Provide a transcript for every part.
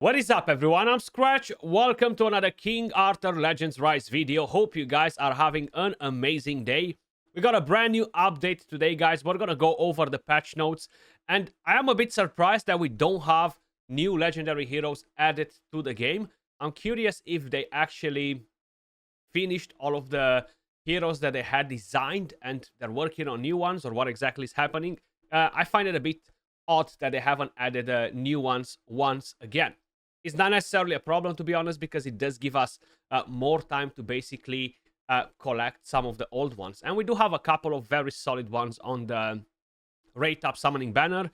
What is up, everyone? I'm Skratch. Welcome to another King Arthur Legends Rise video. Hope you guys are having an amazing day. We got a brand new update today, guys. We're gonna go over the patch notes, and I am a bit surprised that we don't have new legendary heroes added to the game. I'm curious if they actually finished all of the heroes that they had designed and they're working on new ones, or what exactly is happening. I find it a bit odd that they haven't added new ones once again. It's not necessarily a problem, to be honest, because it does give us more time to basically collect some of the old ones. And we do have a couple of very solid ones on the rate up summoning banner.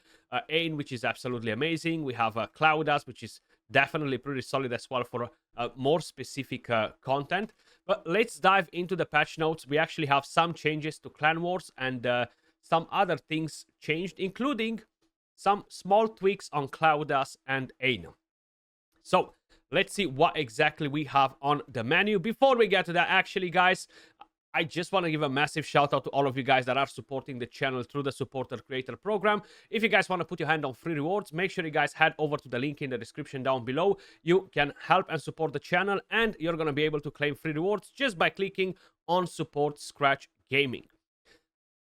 Ain, which is absolutely amazing. We have Cloudas, which is definitely pretty solid as well for more specific content. But let's dive into the patch notes. We actually have some changes to Clan Wars and some other things changed, including some small tweaks on Cloudas and Ain. So let's see what exactly we have on the menu. Before we get to that, actually, guys, I just want to give a massive shout out to all of you guys that are supporting the channel through the supporter creator program. If you guys want to put your hand on free rewards, make sure you guys head over to the link in the description down below. You can help and support the channel, and you're going to be able to claim free rewards just by clicking on support Skratch Gaming.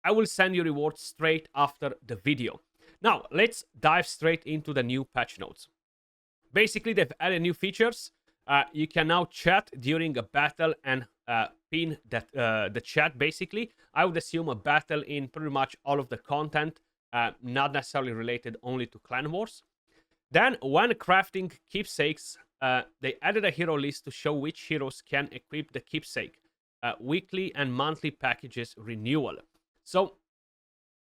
I will send you rewards straight after the video. Now, let's dive straight into the new patch notes. Basically, they've added new features. You can now chat during a battle and pin that the chat, basically. I would assume a battle in pretty much all of the content, not necessarily related only to Clan Wars. Then, when crafting keepsakes, they added a hero list to show which heroes can equip the keepsake. Weekly and monthly packages renewal. So,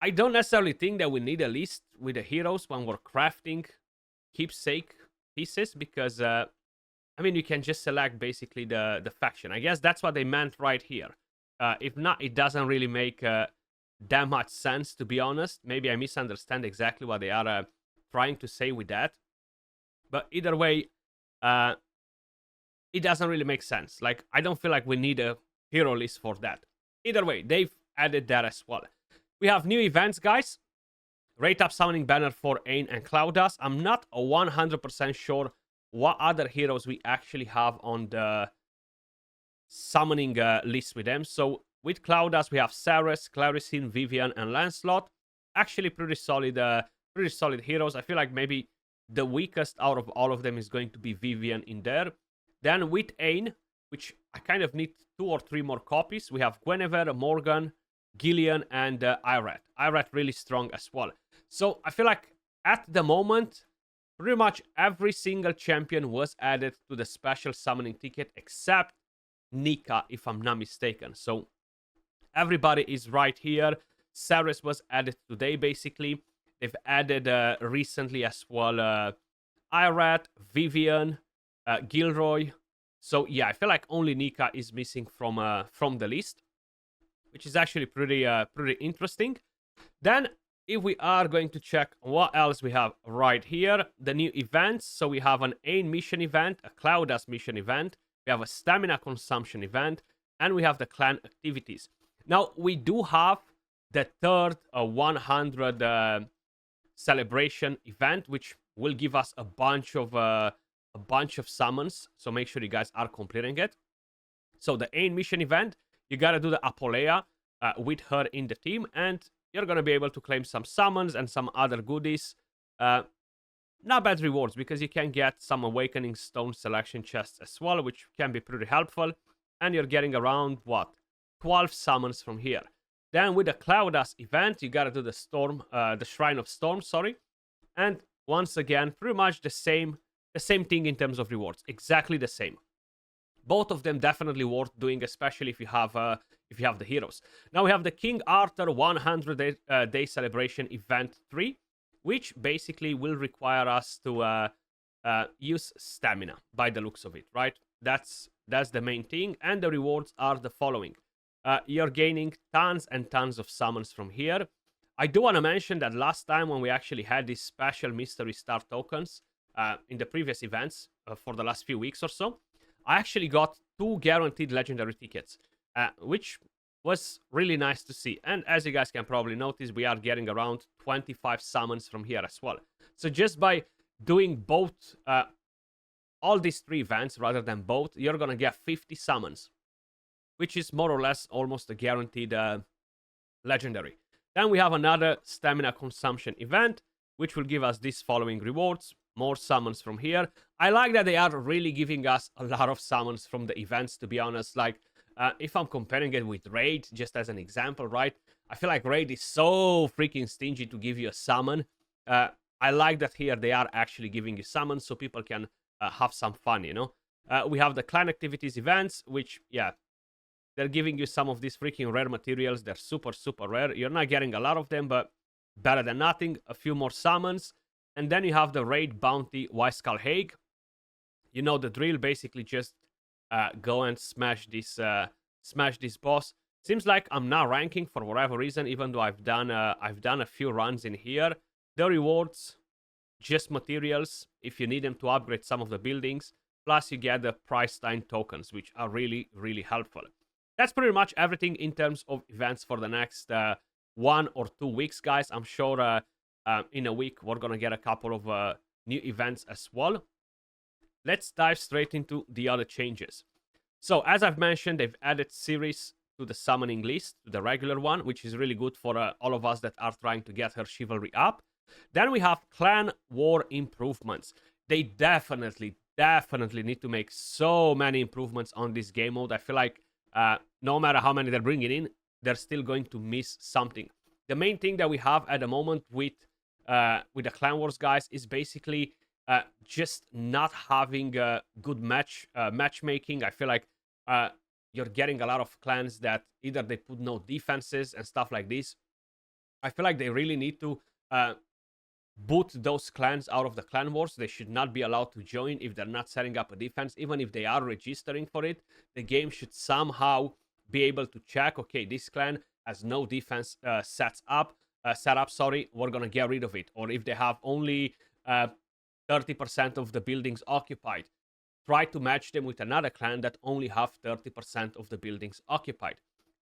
I don't necessarily think that we need a list with the heroes when we're crafting keepsake pieces, because I mean, you can just select basically the faction. I guess that's what they meant right here. If not, it doesn't really make that much sense, to be honest. Maybe I misunderstand exactly what they are trying to say with that, but either way, it doesn't really make sense. Like, I don't feel like we need a hero list for that. Either way, they've added that as well. We have new events, guys. Rate up summoning banner for Ain and Cloudas. I'm not 100% sure what other heroes we actually have on the summoning list with them. So with Cloudas, we have Ceres, Claricine, Vivian, and Lancelot. Actually, pretty solid heroes. I feel like maybe the weakest out of all of them is going to be Vivian in there. Then with Ain, which I kind of need 2 or 3 more copies, we have Guinevere, Morgan, Gillian, and Irat. Irat really strong as well. So I feel like at the moment, pretty much every single champion was added to the special summoning ticket except Nika, if I'm not mistaken. So everybody is right here. Ceres was added today, basically. They've added recently as well Irat, Vivian, Gilroy. So yeah, I feel like only Nika is missing from the list, which is actually pretty interesting. Then, if we are going to check what else we have right here, the new events. So we have an Ain mission event, a Cloudas mission event, we have a stamina consumption event, and we have the clan activities. Now, we do have the third 100 celebration event, which will give us a bunch of summons. So make sure you guys are completing it. So the Ain mission event, you gotta do the Apolea with her in the team, and you're gonna be able to claim some summons and some other goodies. Not bad rewards, because you can get some Awakening Stone selection chests as well, which can be pretty helpful. And you're getting around, what, 12 summons from here. Then with the Cloudas event, you gotta do the Shrine of Storm, sorry. And once again, pretty much the same thing in terms of rewards. Exactly the same. Both of them definitely worth doing, especially if you have the heroes. Now we have the King Arthur 100 day celebration event 3, which basically will require us to use stamina by the looks of it, right? That's the main thing, and the rewards are the following. You're gaining tons and tons of summons from here. I do want to mention that last time when we actually had these special mystery star tokens in the previous events for the last few weeks or so, I actually got 2 guaranteed legendary tickets, which was really nice to see. And as you guys can probably notice, we are getting around 25 summons from here as well. So just by doing both all these 3 events rather than both, you're gonna get 50 summons, which is more or less almost a guaranteed legendary. Then we have another stamina consumption event, which will give us these following rewards. More summons from here. I like that they are really giving us a lot of summons from the events, to be honest. Like, if I'm comparing it with Raid, just as an example, right? I feel like Raid is so freaking stingy to give you a summon. I like that here they are actually giving you summons so people can have some fun, you know? We have the clan activities events, which, yeah, they're giving you some of these freaking rare materials. They're super, super rare. You're not getting a lot of them, but better than nothing. A few more summons. And then you have the Raid Bounty Wyskull Hague. You know the drill. Basically just go and smash this boss. Seems like I'm not ranking for whatever reason, even though I've done a few runs in here. The rewards, just materials if you need them to upgrade some of the buildings. Plus you get the price time tokens, which are really, really helpful. That's pretty much everything in terms of events for the next 1 or 2 weeks, guys. I'm sure in a week we're gonna get a couple of new events as well. Let's dive straight into the other changes. So as I've mentioned, they've added series to the summoning list, to the regular one, which is really good for all of us that are trying to get her chivalry up. Then we have clan war improvements. They definitely need to make so many improvements on this game mode. I feel like no matter how many they're bringing in, they're still going to miss something. The main thing that we have at the moment with the Clan Wars, guys, is basically just not having good matchmaking. I feel like you're getting a lot of clans that either they put no defenses and stuff like this. I feel like they really need to boot those clans out of the Clan Wars. They should not be allowed to join if they're not setting up a defense. Even if they are registering for it, the game should somehow be able to check, okay, this clan has no defense set up, we're gonna get rid of it. Or if they have only 30% of the buildings occupied, try to match them with another clan that only have 30% of the buildings occupied.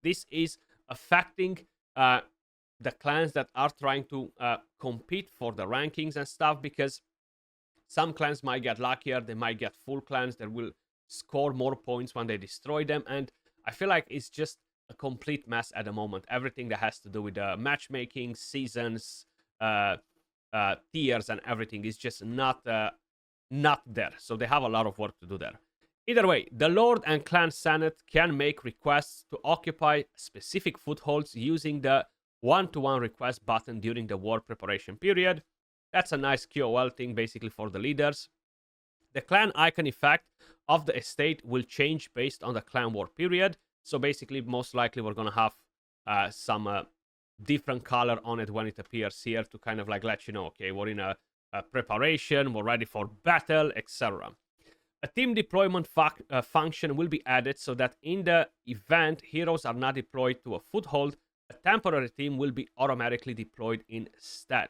This is affecting the clans that are trying to compete for the rankings and stuff, because some clans might get luckier, they might get full clans that will score more points when they destroy them, and I feel like it's just a complete mess at the moment. Everything that has to do with matchmaking, seasons, tiers, and everything is just not there. So they have a lot of work to do there. Either way, the Lord and Clan Senate can make requests to occupy specific footholds using the one-to-one request button during the war preparation period. That's a nice QOL thing basically for the leaders. The clan icon effect of the estate will change based on the clan war period. So basically, most likely we're gonna have some different color on it when it appears here to kind of like let you know, okay, we're in a preparation, we're ready for battle, etc. A team deployment function will be added so that in the event heroes are not deployed to a foothold, a temporary team will be automatically deployed instead.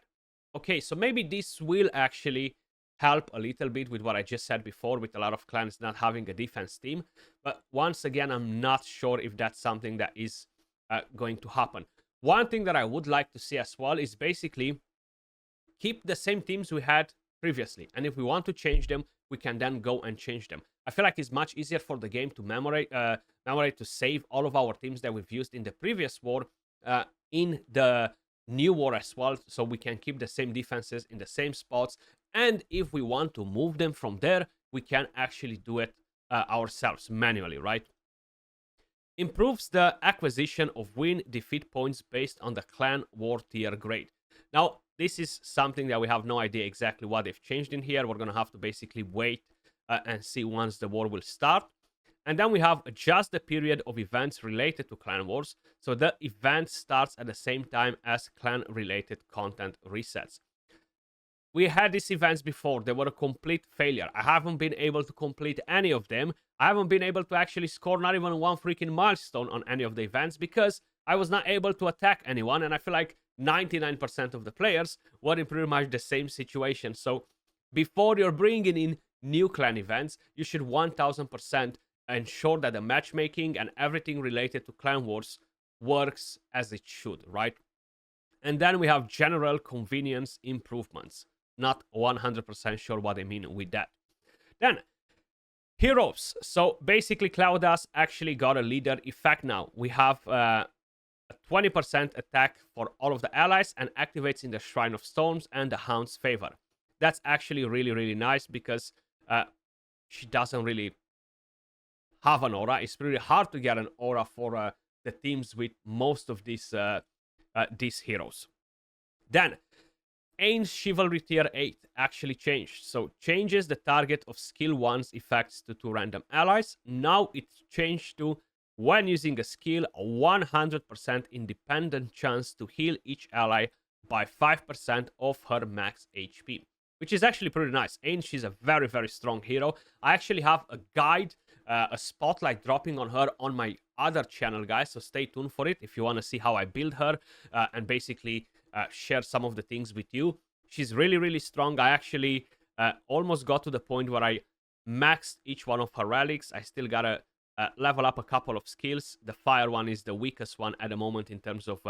Okay, so maybe this will actually help a little bit with what I just said before, with a lot of clans not having a defense team. But once again, I'm not sure if that's something that is going to happen. One thing that I would like to see as well is basically keep the same teams we had previously. And if we want to change them, we can then go and change them. I feel like it's much easier for the game to memorize to save all of our teams that we've used in the previous war in the new war as well, so we can keep the same defenses in the same spots. And if we want to move them from there, we can actually do it ourselves manually, right? Improves the acquisition of win-defeat points based on the clan war tier grade. Now, this is something that we have no idea exactly what they've changed in here. We're going to have to basically wait and see once the war will start. And then we have adjust the period of events related to clan wars, so the event starts at the same time as clan-related content resets. We had these events before. They were a complete failure. I haven't been able to complete any of them. I haven't been able to actually score not even one freaking milestone on any of the events because I was not able to attack anyone, and I feel like 99% of the players were in pretty much the same situation. So before you're bringing in new clan events, you should 1000% ensure that the matchmaking and everything related to clan wars works as it should, right? And then we have general convenience improvements. Not 100% sure what I mean with that. Then Heroes. So basically, Cloudus actually got a leader effect now. We have a 20% attack for all of the allies and activates in the Shrine of Storms and the Hound's favor. That's actually really, really nice because she doesn't really have an aura. It's really hard to get an aura for the teams with most of these heroes. Then, Ain's Chivalry Tier 8 actually changed. So, changes the target of skill 1's effects to 2 random allies. Now it's changed to, when using a skill, a 100% independent chance to heal each ally by 5% of her max HP. Which is actually pretty nice. Ain, she's a very, very strong hero. I actually have a guide, a spotlight dropping on her on my other channel, guys. So stay tuned for it if you want to see how I build her and basically share some of the things with you. She's really, really strong. I actually almost got to the point where I maxed each one of her relics. I still gotta level up a couple of skills. The fire one is the weakest one at the moment in terms of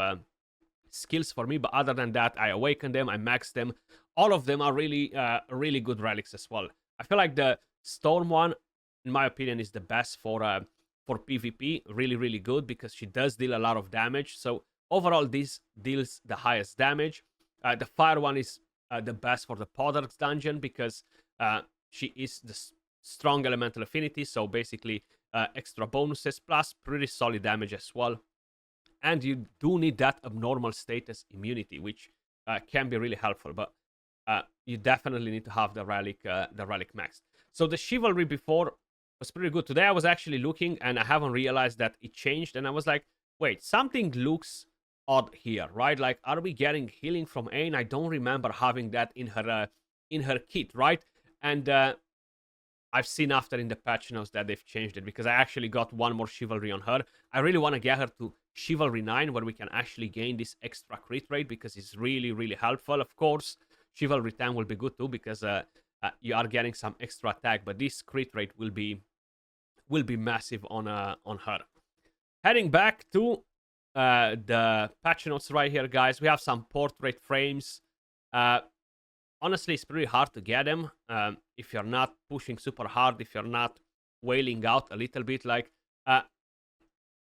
skills for me, but other than that, I awakened them, I maxed them. All of them are really really good relics as well. I feel like the storm one, in my opinion, is the best for PvP. Really, really good because she does deal a lot of damage. So overall, this deals the highest damage. The fire one is the best for the Poddark's dungeon because she is the strong elemental affinity. So basically, extra bonuses plus pretty solid damage as well. And you do need that abnormal status immunity, which can be really helpful. But you definitely need to have the relic maxed. So the chivalry before was pretty good. Today I was actually looking and I haven't realized that it changed. And I was like, wait, something looks odd here, right? Like, are we getting healing from Ain? I don't remember having that in her kit, right? And I've seen after in the patch notes that they've changed it because I actually got one more chivalry on her. I really want to get her to Chivalry 9 where we can actually gain this extra crit rate because it's really, really helpful. Of course, Chivalry 10 will be good too because you are getting some extra attack, but this crit rate will be massive on her. Heading back to the patch notes right here, guys. We have some portrait frames. Honestly, it's pretty hard to get them if you're not pushing super hard, if you're not wailing out a little bit. Like,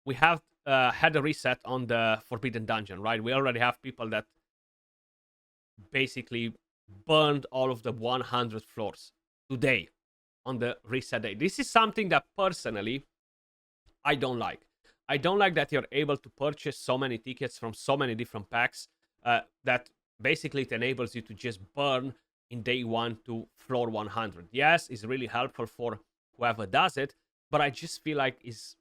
we have had a reset on the Forbidden Dungeon, right? We already have people that basically burned all of the 100 floors today on the reset day. This is something that personally I don't like. I don't like that you're able to purchase so many tickets from so many different packs that basically it enables you to just burn in day 1 to floor 100. Yes, it's really helpful for whoever does it, but I just feel like is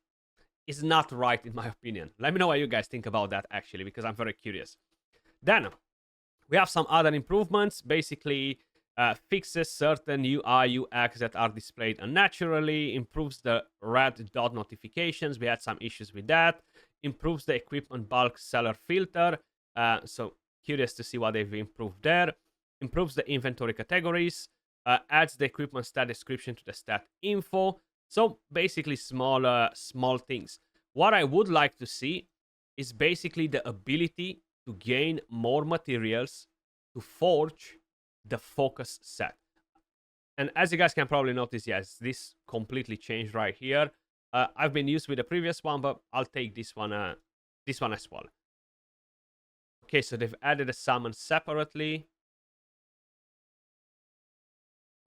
not right in my opinion. Let me know what you guys think about that actually, because I'm very curious. Then we have some other improvements, basically fixes certain UI UX that are displayed unnaturally, improves the red dot notifications. We had some issues with that. Improves the equipment bulk seller filter. So curious to see what they've improved there. Improves the inventory categories. Adds the equipment stat description to the stat info. So basically small things. What I would like to see is basically the ability to gain more materials to forge the focus set. And as you guys can probably notice, yes, this completely changed right here. I've been used with the previous one, but I'll take this one as well. Okay, so they've added a summon separately.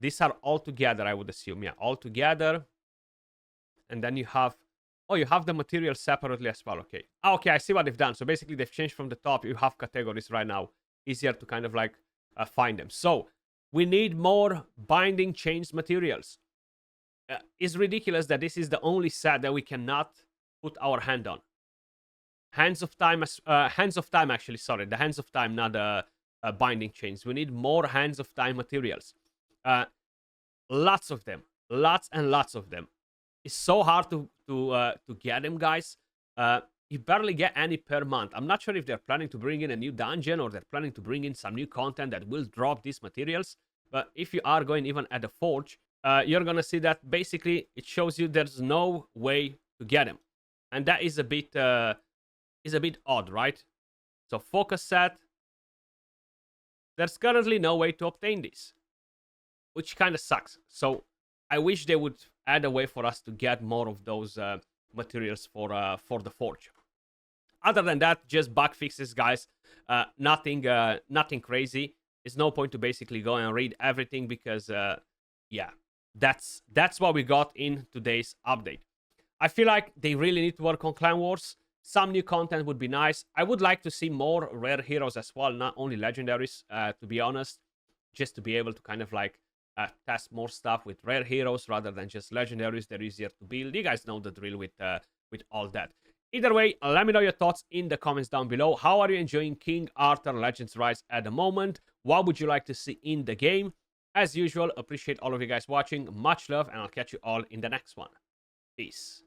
These are all together, I would assume. Yeah, all together. And then you have... Oh, you have the material separately as well. Okay. Oh, okay, I see what they've done. So basically, they've changed from the top. You have categories right now. Easier to kind of like find them. So we need more binding chains materials. It's ridiculous that this is the only set that we cannot put our hand on. Hands of Time, actually, sorry. The Hands of Time, not binding chains. We need more Hands of Time materials. Lots of them. Lots and lots of them. It's so hard to get them, guys. You barely get any per month. I'm not sure if they're planning to bring in a new dungeon or they're planning to bring in some new content that will drop these materials. But if you are going even at the Forge, you're going to see that basically it shows you there's no way to get them. And that is a bit odd, right? So focus set. There's currently no way to obtain this, which kind of sucks. So I wish they would add a way for us to get more of those materials for the forge. Other than that, just bug fixes, guys. Nothing crazy. It's no point to basically go and read everything because yeah, that's what we got in today's update. I feel like they really need to work on Clan Wars. Some new content would be nice. I would like to see more rare heroes as well, not only legendaries, to be honest, just to be able to kind of like test more stuff with rare heroes rather than just legendaries. They're easier to build. You guys know the drill with all that. Either way, let me know your thoughts in the comments down below. How are you enjoying King Arthur Legends Rise at the moment? What would you like to see in the game? As usual, appreciate all of you guys watching. Much love, and I'll catch you all in the next one. Peace.